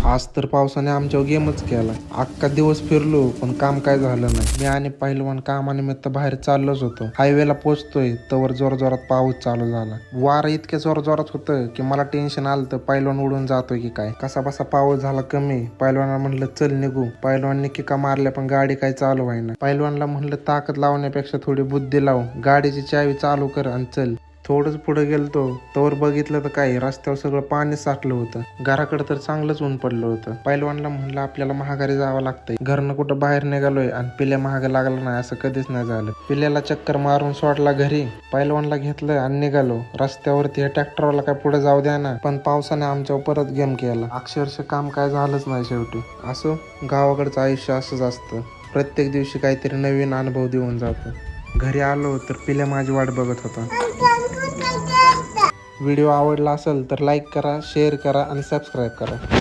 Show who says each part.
Speaker 1: आज तर पावसाने आमच्यावर गेमच केला. अख्खा दिवस फिरलो पण काम काय झालं नाही. मी आणि पहिलवान कामानिमित्त बाहेर चाललोच होतो. हायवेला पोहोचतोय तवर जोरात पाऊस चालू झाला. वारं इतक्या जोरात होतं की मला टेन्शन आलं तर पहिलवान उडून जातोय की काय. कसा बसा पाऊस झाला कमी. पहिलवानाला म्हणलं चल निघू. पहिलवानने किका मारल्या पण गाडी काय चालू व्हायना. पहिलवानला म्हणलं ताकद लावण्यापेक्षा थोडी बुद्धी लाव. गाडीची चावी चालू कर आणि चल. थोडंच पुढे गेलतो तवर बघितलं तर काय रस्त्यावर सगळं पाणी साठलं होतं. घराकडे तर चांगलंच ऊन पडलं होतं. पहिलवानला म्हणलं आपल्याला महागारी जावं लागतंय. घरनं कुठं बाहेर निघालोय आणि पिल्या महाग लागला नाही असं कधीच नाही झालं. पिल्याला चक्कर मारून सोडला घरी. पहिलवानला घेतलं आणि निघालो. रस्त्यावरती हे ट्रॅक्टरवाला काय पुढे जाऊ द्या ना, पण पावसाने आमच्यावर परत गेम केला. अक्षरशः काम काय झालंच नाही शेवटी. असं गावाकडचं आयुष्य असंच असतं. प्रत्येक दिवशी काहीतरी नवीन अनुभव देऊन जातो. घरी आलो तर पिल्या माझी वाट बघत होता. व्हिडिओ आवडला असेल तर लाईक करा, शेअर करा आणि सबस्क्राईब करा.